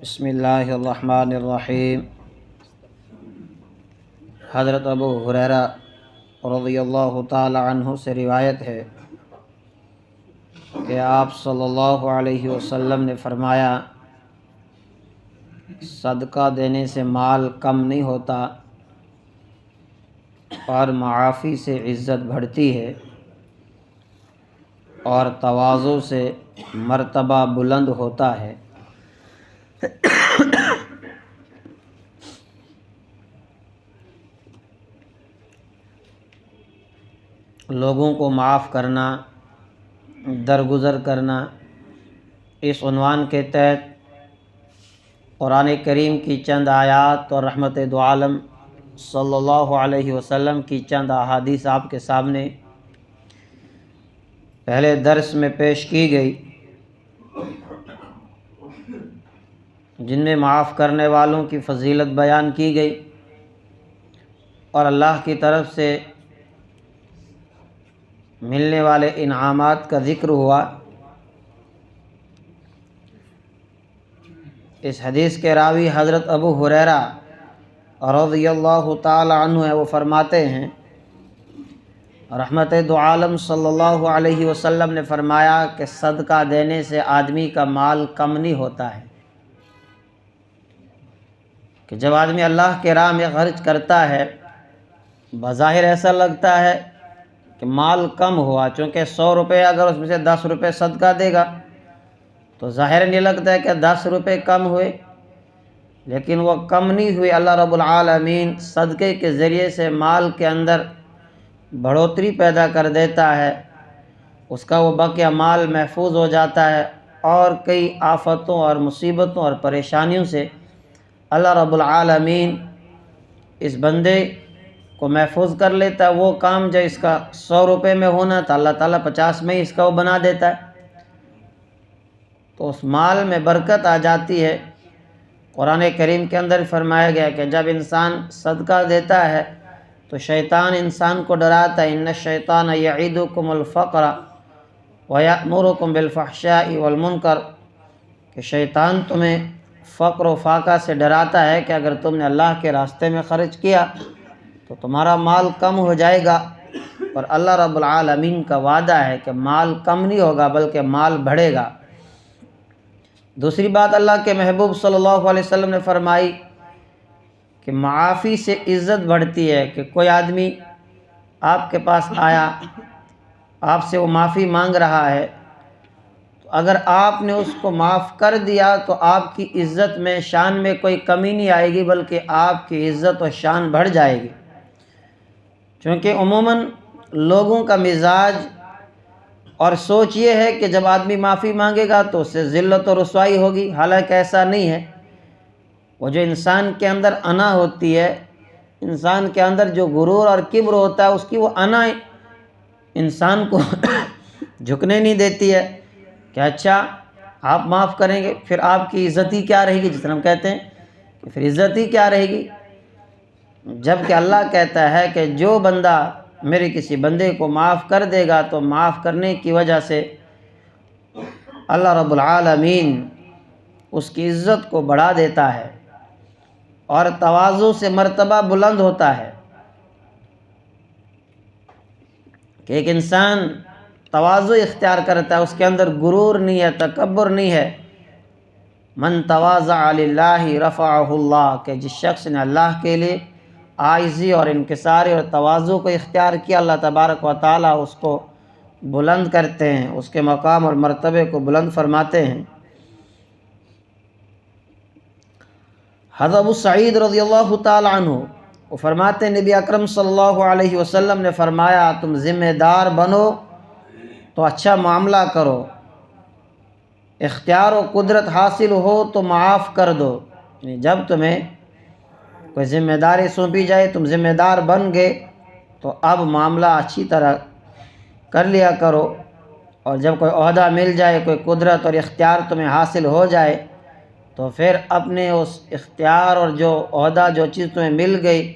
بسم اللہ الرحمن الرحیم۔ حضرت ابو ہریرہ رضی اللہ تعالی عنہ سے روایت ہے کہ آپ صلی اللہ علیہ وسلم نے فرمایا، صدقہ دینے سے مال کم نہیں ہوتا اور معافی سے عزت بڑھتی ہے اور تواضع سے مرتبہ بلند ہوتا ہے۔ لوگوں کو معاف کرنا، درگزر کرنا، اس عنوان کے تحت قرآن کریم کی چند آیات اور رحمت دو عالم صلی اللہ علیہ وسلم کی چند احادیث آپ کے سامنے پہلے درس میں پیش کی گئی، جن میں معاف کرنے والوں کی فضیلت بیان کی گئی اور اللہ کی طرف سے ملنے والے انعامات کا ذکر ہوا۔ اس حدیث کے راوی حضرت ابو ہریرہ رضی اللہ تعالی عنہ ہے، وہ فرماتے ہیں رحمت دو عالم صلی اللہ علیہ وسلم نے فرمایا کہ صدقہ دینے سے آدمی کا مال کم نہیں ہوتا ہے، کہ جب آدمی اللہ کے راہ میں خرچ کرتا ہے بظاہر ایسا لگتا ہے کہ مال کم ہوا، چونکہ 100 روپے اگر اس میں سے 10 روپے صدقہ دے گا تو ظاہر نہیں لگتا ہے کہ 10 روپے کم ہوئے، لیکن وہ کم نہیں ہوئے۔ اللہ رب العالمین صدقے کے ذریعے سے مال کے اندر بڑھوتری پیدا کر دیتا ہے، اس کا وہ بقیہ مال محفوظ ہو جاتا ہے اور کئی آفتوں اور مصیبتوں اور پریشانیوں سے اللہ رب العالمین اس بندے کو محفوظ کر لیتا ہے۔ وہ کام جو اس کا 100 روپے میں ہونا تھا، اللہ تعالیٰ 50 میں اس کا وہ بنا دیتا ہے، تو اس مال میں برکت آ جاتی ہے۔ قرآن کریم کے اندر فرمایا گیا کہ جب انسان صدقہ دیتا ہے تو شیطان انسان کو ڈراتا ہے، ان الشیطان یعیدکم الفقر ویأمرکم بالفحشاء والمنکر، کہ شیطان تمہیں فقر و فاقہ سے ڈراتا ہے کہ اگر تم نے اللہ کے راستے میں خرچ کیا تو تمہارا مال کم ہو جائے گا، اور اللہ رب العالمین کا وعدہ ہے کہ مال کم نہیں ہوگا بلکہ مال بڑھے گا۔ دوسری بات اللہ کے محبوب صلی اللہ علیہ وسلم نے فرمائی کہ معافی سے عزت بڑھتی ہے، کہ کوئی آدمی آپ کے پاس آیا، آپ سے وہ معافی مانگ رہا ہے، تو اگر آپ نے اس کو معاف کر دیا تو آپ کی عزت میں، شان میں کوئی کمی نہیں آئے گی، بلکہ آپ کی عزت و شان بڑھ جائے گی۔ چونکہ عموماً لوگوں کا مزاج اور سوچ یہ ہے کہ جب آدمی معافی مانگے گا تو اس سے ذلت و رسوائی ہوگی، حالانکہ ایسا نہیں ہے۔ وہ جو انسان کے اندر انا ہوتی ہے، انسان کے اندر جو غرور اور کبر ہوتا ہے، اس کی وہ انا انسان کو جھکنے نہیں دیتی ہے کہ اچھا آپ معاف کریں گے پھر آپ کی عزت ہی کیا رہے گی، جس طرح ہم کہتے ہیں کہ پھر عزت ہی کیا رہے گی، جبکہ اللہ کہتا ہے کہ جو بندہ میرے کسی بندے کو معاف کر دے گا تو معاف کرنے کی وجہ سے اللہ رب العالمین اس کی عزت کو بڑھا دیتا ہے اور تواضع سے مرتبہ بلند ہوتا ہے، کہ ایک انسان تواضع اختیار کرتا ہے، اس کے اندر غرور نہیں ہے، تکبر نہیں ہے۔ من تواضع للہ رفعہ اللہ، کہ جس شخص نے اللہ کے لیے عاجزی اور انکساری اور تواضع کو اختیار کیا، اللہ تبارک و تعالیٰ اس کو بلند کرتے ہیں، اس کے مقام اور مرتبے کو بلند فرماتے ہیں۔ حضرت ابو سعید رضی اللہ تعالی عنہ وہ فرماتے ہیں نبی اکرم صلی اللہ علیہ وسلم نے فرمایا، تم ذمہ دار بنو تو اچھا معاملہ کرو، اختیار و قدرت حاصل ہو تو معاف کر دو، یعنی جب تمہیں کوئی ذمہ داری سونپی جائے، تم ذمہ دار بن گئے تو اب معاملہ اچھی طرح کر لیا کرو، اور جب کوئی عہدہ مل جائے، کوئی قدرت اور اختیار تمہیں حاصل ہو جائے تو پھر اپنے اس اختیار اور جو عہدہ، جو چیز تمہیں مل گئی،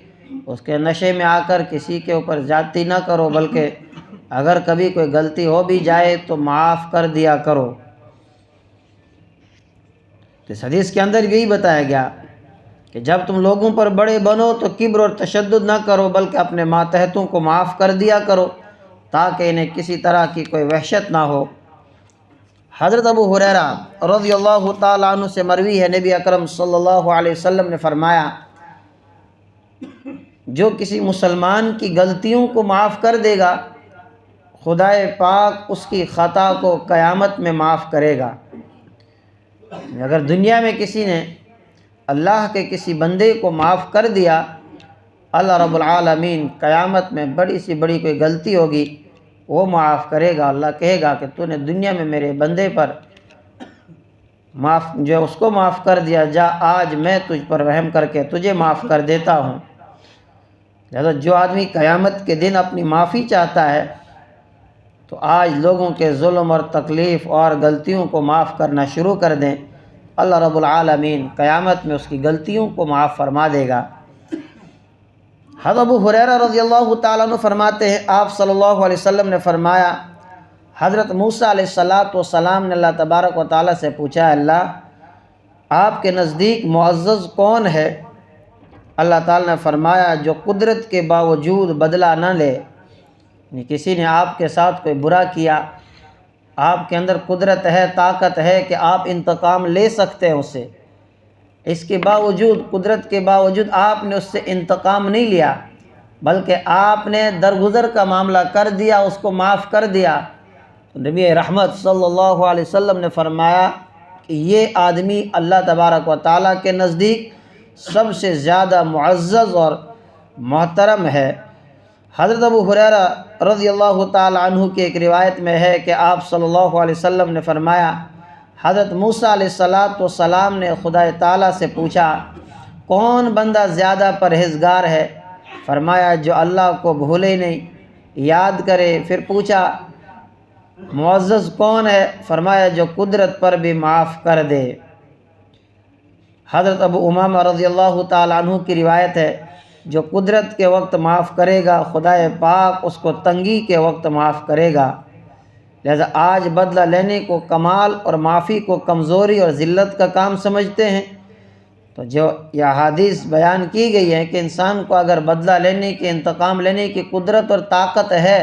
اس کے نشے میں آ کر کسی کے اوپر زیادتی نہ کرو، بلکہ اگر کبھی کوئی غلطی ہو بھی جائے تو معاف کر دیا کرو۔ تو اس حدیث کے اندر یہی بتایا گیا کہ جب تم لوگوں پر بڑے بنو تو کبر اور تشدد نہ کرو، بلکہ اپنے ماتحتوں کو معاف کر دیا کرو تاکہ انہیں کسی طرح کی کوئی وحشت نہ ہو۔ حضرت ابو ہریرہ رضی اللہ تعالیٰ عنہ سے مروی ہے، نبی اکرم صلی اللہ علیہ وسلم نے فرمایا، جو کسی مسلمان کی غلطیوں کو معاف کر دے گا، خدائے پاک اس کی خطا کو قیامت میں معاف کرے گا۔ اگر دنیا میں کسی نے اللہ کے کسی بندے کو معاف کر دیا، اللہ رب العالمین قیامت میں بڑی سی بڑی کوئی غلطی ہوگی وہ معاف کرے گا۔ اللہ کہے گا کہ تو نے دنیا میں میرے بندے پر جو اس کو معاف کر دیا، جا آج میں تجھ پر رحم کر کے تجھے معاف کر دیتا ہوں۔ لہذا جو آدمی قیامت کے دن اپنی معافی چاہتا ہے تو آج لوگوں کے ظلم اور تکلیف اور غلطیوں کو معاف کرنا شروع کر دیں، اللہ رب العالمین قیامت میں اس کی غلطیوں کو معاف فرما دے گا۔ حضرت ابو ہریرہ رضی اللہ تعالیٰ عنہ فرماتے ہیں، آپ صلی اللہ علیہ وسلم نے فرمایا، حضرت موسیٰ علیہ السلام نے اللہ تبارک و تعالیٰ سے پوچھا، اللہ آپ کے نزدیک معزز کون ہے؟ اللہ تعالیٰ نے فرمایا، جو قدرت کے باوجود بدلہ نہ لے، یعنی کسی نے آپ کے ساتھ کوئی برا کیا، آپ کے اندر قدرت ہے، طاقت ہے کہ آپ انتقام لے سکتے ہیں اس سے، اس کے باوجود، قدرت کے باوجود آپ نے اس سے انتقام نہیں لیا، بلکہ آپ نے درگزر کا معاملہ کر دیا، اس کو معاف کر دیا، تو نبی رحمت صلی اللہ علیہ وسلم نے فرمایا کہ یہ آدمی اللہ تبارک و تعالیٰ کے نزدیک سب سے زیادہ معزز اور محترم ہے۔ حضرت ابو ہریرہ رضی اللہ تعالی عنہ کی ایک روایت میں ہے کہ آپ صلی اللہ علیہ وسلم نے فرمایا، حضرت موسیٰ علیہ السلام نے خدا تعالیٰ سے پوچھا، کون بندہ زیادہ پرہیزگار ہے؟ فرمایا، جو اللہ کو بھولے نہیں، یاد کرے۔ پھر پوچھا، معزز کون ہے؟ فرمایا، جو قدرت پر بھی معاف کر دے۔ حضرت ابو امامہ رضی اللہ تعالیٰ عنہ کی روایت ہے، جو قدرت کے وقت معاف کرے گا، خدائے پاک اس کو تنگی کے وقت معاف کرے گا۔ لہذا آج بدلہ لینے کو کمال اور معافی کو کمزوری اور ذلت کا کام سمجھتے ہیں، تو جو یہ حدیث بیان کی گئی ہے کہ انسان کو اگر بدلہ لینے کی، انتقام لینے کی قدرت اور طاقت ہے،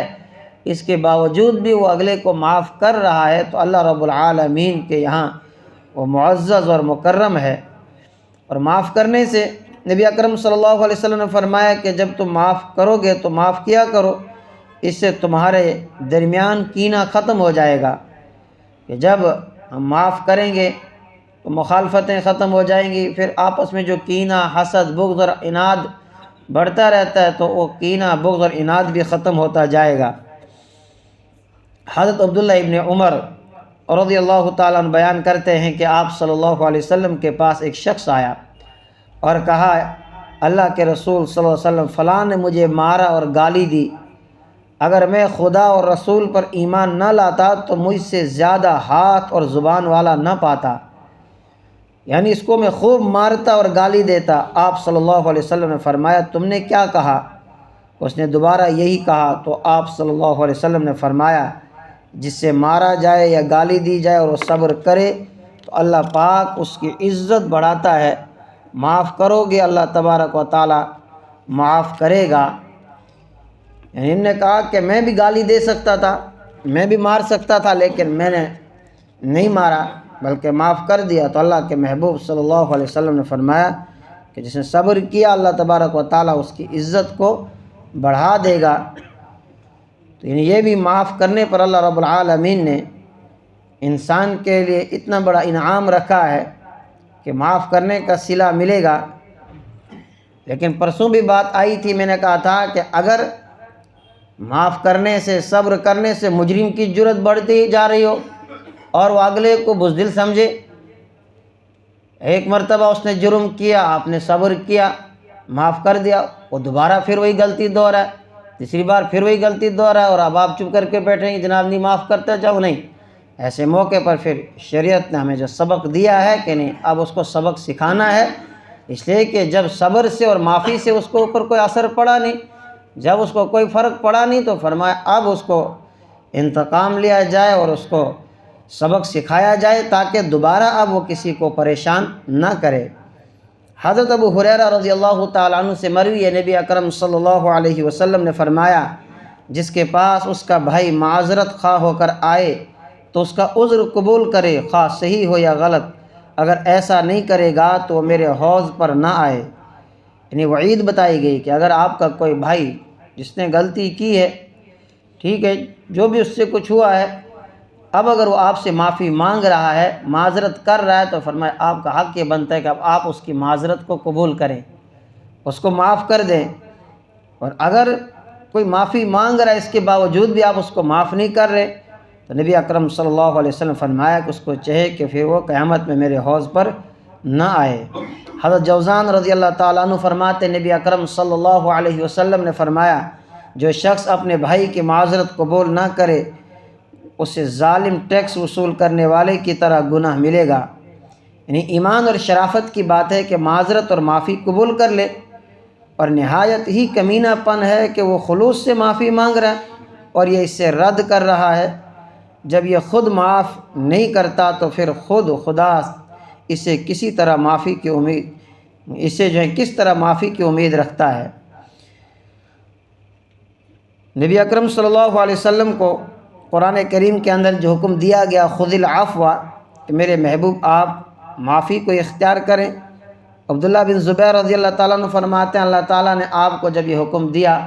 اس کے باوجود بھی وہ اگلے کو معاف کر رہا ہے، تو اللہ رب العالمین کے یہاں وہ معزز اور مکرم ہے۔ اور معاف کرنے سے نبی اکرم صلی اللہ علیہ وسلم نے فرمایا کہ جب تم معاف کرو گے تو معاف کیا کرو، اس سے تمہارے درمیان کینہ ختم ہو جائے گا، کہ جب ہم معاف کریں گے تو مخالفتیں ختم ہو جائیں گی، پھر آپس میں جو کینہ، حسد، بغض اور عناد بڑھتا رہتا ہے تو وہ کینہ، بغض اور عناد بھی ختم ہوتا جائے گا۔ حضرت عبداللہ ابن عمر رضی اللہ تعالیٰ عنہ بیان کرتے ہیں کہ آپ صلی اللہ علیہ وسلم کے پاس ایک شخص آیا اور کہا، اللہ کے رسول صلی اللہ علیہ وسلم، فلاں نے مجھے مارا اور گالی دی، اگر میں خدا اور رسول پر ایمان نہ لاتا تو مجھ سے زیادہ ہاتھ اور زبان والا نہ پاتا، یعنی اس کو میں خوب مارتا اور گالی دیتا۔ آپ صلی اللہ علیہ وسلم نے فرمایا، تم نے کیا کہا؟ اس نے دوبارہ یہی کہا، تو آپ صلی اللہ علیہ وسلم نے فرمایا، جس سے مارا جائے یا گالی دی جائے اور وہ صبر کرے تو اللہ پاک اس کی عزت بڑھاتا ہے، معاف کرو گے اللہ تبارک و تعالی معاف کرے گا۔ یعنی انہوں نے کہا کہ میں بھی گالی دے سکتا تھا، میں بھی مار سکتا تھا، لیکن میں نے نہیں مارا بلکہ معاف کر دیا، تو اللہ کے محبوب صلی اللہ علیہ وسلم نے فرمایا کہ جس نے صبر کیا اللہ تبارک و تعالی اس کی عزت کو بڑھا دے گا۔ تو یعنی یہ بھی معاف کرنے پر اللہ رب العالمین نے انسان کے لیے اتنا بڑا انعام رکھا ہے کہ معاف کرنے کا صلہ ملے گا۔ لیکن پرسوں بھی بات آئی تھی، میں نے کہا تھا کہ اگر معاف کرنے سے، صبر کرنے سے مجرم کی جرت بڑھتی ہی جا رہی ہو اور وہ اگلے کو بزدل سمجھے، ایک مرتبہ اس نے جرم کیا، آپ نے صبر کیا، معاف کر دیا، وہ دوبارہ پھر وہی غلطی دہرائے، تیسری بار پھر وہی غلطی دہرائے، اور اب آپ چپ کر کے بیٹھیں گے، جناب نہیں معاف کرتا جاؤ، نہیں۔ ایسے موقع پر پھر شریعت نے ہمیں جو سبق دیا ہے کہ نہیں، اب اس کو سبق سکھانا ہے، اس لیے کہ جب صبر سے اور معافی سے اس کو اوپر کوئی اثر پڑا نہیں، جب اس کو کوئی فرق پڑا نہیں، تو فرمایا اب اس کو انتقام لیا جائے اور اس کو سبق سکھایا جائے تاکہ دوبارہ اب وہ کسی کو پریشان نہ کرے۔ حضرت ابو ہریرہ رضی اللہ تعالیٰ عنہ سے مروی ہے، نبی اکرم صلی اللہ علیہ وسلم نے فرمایا، جس کے پاس اس کا بھائی معذرت خواہ ہو کر آئے تو اس کا عذر قبول کرے، خواہ صحیح ہو یا غلط۔ اگر ایسا نہیں کرے گا تو وہ میرے حوض پر نہ آئے۔ یعنی وعید بتائی گئی کہ اگر آپ کا کوئی بھائی جس نے غلطی کی ہے، ٹھیک ہے، جو بھی اس سے کچھ ہوا ہے، اب اگر وہ آپ سے معافی مانگ رہا ہے، معذرت کر رہا ہے، تو فرمایا آپ کا حق یہ بنتا ہے کہ اب آپ اس کی معذرت کو قبول کریں، اس کو معاف کر دیں۔ اور اگر کوئی معافی مانگ رہا ہے اس کے باوجود بھی آپ اس کو معاف نہیں کر رہے، تو نبی اکرم صلی اللہ علیہ وسلم فرمایا کہ اس کو چاہے کہ پھر وہ قیامت میں میرے حوض پر نہ آئے۔ حضرت جوزان رضی اللہ تعالیٰ عنہ فرماتے، نبی اکرم صلی اللہ علیہ وسلم نے فرمایا، جو شخص اپنے بھائی کی معذرت قبول نہ کرے اسے ظالم ٹیکس وصول کرنے والے کی طرح گناہ ملے گا۔ یعنی ایمان اور شرافت کی بات ہے کہ معذرت اور معافی قبول کر لے، اور نہایت ہی کمینہ پن ہے کہ وہ خلوص سے معافی مانگ رہا ہے اور یہ اس سے رد کر رہا ہے۔ جب یہ خود معاف نہیں کرتا تو پھر خود خدا اسے کس طرح معافی کی امید رکھتا ہے۔ نبی اکرم صلی اللہ علیہ وسلم کو قرآن کریم کے اندر جو حکم دیا گیا، خذ العفو، کہ میرے محبوب آپ معافی کو اختیار کریں۔ عبداللہ بن زبیر رضی اللہ تعالیٰ عنہ فرماتے ہیں، اللہ تعالیٰ نے آپ کو جب یہ حکم دیا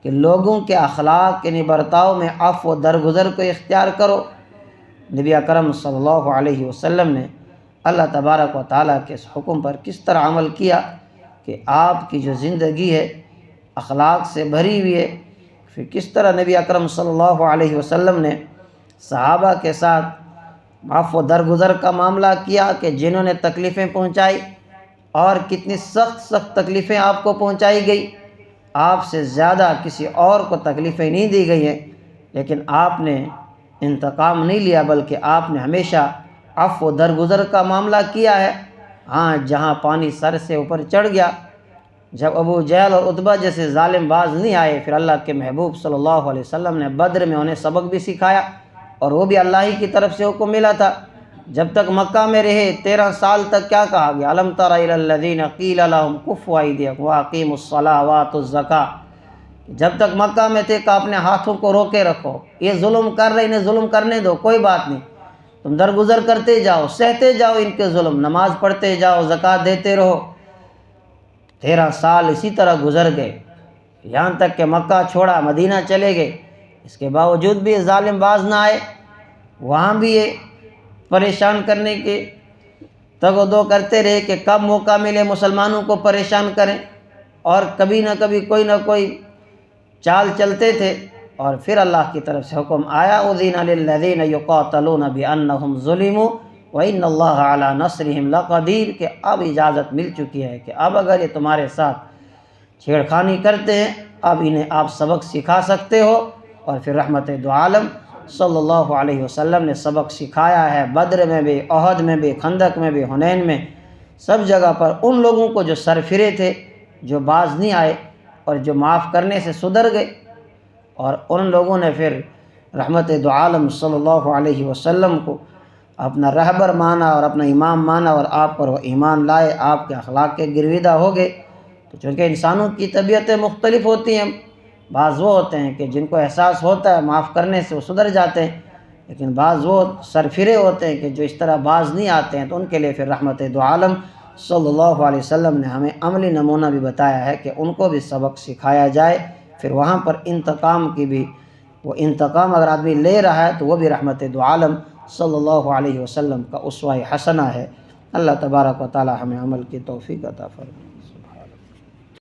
کہ لوگوں کے اخلاق یعنی برتاؤ میں عفو درگزر کو اختیار کرو، نبی اکرم صلی اللہ علیہ وسلم نے اللہ تبارک و تعالیٰ کے اس حکم پر کس طرح عمل کیا کہ آپ کی جو زندگی ہے اخلاق سے بھری ہوئی ہے۔ پھر کس طرح نبی اکرم صلی اللہ علیہ وسلم نے صحابہ کے ساتھ عفو درگزر کا معاملہ کیا کہ جنہوں نے تکلیفیں پہنچائی، اور کتنی سخت تکلیفیں آپ کو پہنچائی گئی، آپ سے زیادہ کسی اور کو تکلیفیں نہیں دی گئی ہیں، لیکن آپ نے انتقام نہیں لیا بلکہ آپ نے ہمیشہ عفو درگزر کا معاملہ کیا ہے۔ ہاں، جہاں پانی سر سے اوپر چڑھ گیا، جب ابو جہل اور عتبہ جیسے ظالم باز نہیں آئے، پھر اللہ کے محبوب صلی اللہ علیہ وسلم نے بدر میں انہیں سبق بھی سکھایا، اور وہ بھی اللہ ہی کی طرف سے حکم ملا تھا۔ جب تک مکہ میں رہے 13 سال تک کیا کہا گیا؟ الم تر الی الذین قیل لهم کفوا ایدیکم واقیموا الصلاۃ وآتوا الزکاۃ، جب تک مکہ میں تھے کہ اپنے ہاتھوں کو روکے رکھو، یہ ظلم کر رہے انہیں ظلم کرنے دو، کوئی بات نہیں، تم درگزر کرتے جاؤ، سہتے جاؤ ان کے ظلم، نماز پڑھتے جاؤ، زکوٰۃ دیتے رہو۔ 13 سال اسی طرح گزر گئے، یہاں تک کہ مکہ چھوڑا، مدینہ چلے گئے، اس کے باوجود بھی ظالم باز نہ آئے، وہاں بھی یہ پریشان کرنے کے تگ و دو کرتے رہے کہ کب موقع ملے مسلمانوں کو پریشان کریں، اور کبھی نہ کبھی کوئی نہ کوئی چال چلتے تھے، اور پھر اللہ کی طرف سے حکم آیا، اذن للذین یقاتلون بانہم ظلموا وان اللہ علی نصرہم لقدیر، کہ اب اجازت مل چکی ہے کہ اب اگر یہ تمہارے ساتھ چھیڑخانی کرتے ہیں، اب انہیں آپ سبق سکھا سکتے ہو۔ اور پھر رحمت دو عالم صلی اللہ علیہ وسلم نے سبق سکھایا ہے، بدر میں بھی، احد میں بھی، خندق میں بھی، حنین میں، سب جگہ پر ان لوگوں کو جو سرفرے تھے، جو باز نہیں آئے اور جو معاف کرنے سے سدھر گئے، اور ان لوگوں نے پھر رحمت دو عالم صلی اللہ علیہ وسلم کو اپنا رہبر مانا اور اپنا امام مانا، اور آپ پر وہ ایمان لائے، آپ کے اخلاق کے گرویدہ ہو گئے۔ تو چونکہ انسانوں کی طبیعتیں مختلف ہوتی ہیں، بعض وہ ہوتے ہیں کہ جن کو احساس ہوتا ہے معاف کرنے سے وہ سدھر جاتے ہیں، لیکن بعض وہ سرفرے ہوتے ہیں کہ جو اس طرح باز نہیں آتے ہیں، تو ان کے لیے پھر رحمت دو عالم صلی اللہ علیہ وسلم نے ہمیں عملی نمونہ بھی بتایا ہے کہ ان کو بھی سبق سکھایا جائے۔ پھر وہاں پر انتقام کی بھی، وہ انتقام اگر آدمی لے رہا ہے تو وہ بھی رحمت دو عالم صلی اللہ علیہ وسلم کا اسوہ حسنہ ہے۔ اللہ تبارک و تعالی ہمیں عمل کی توفیق عطا فرمائے۔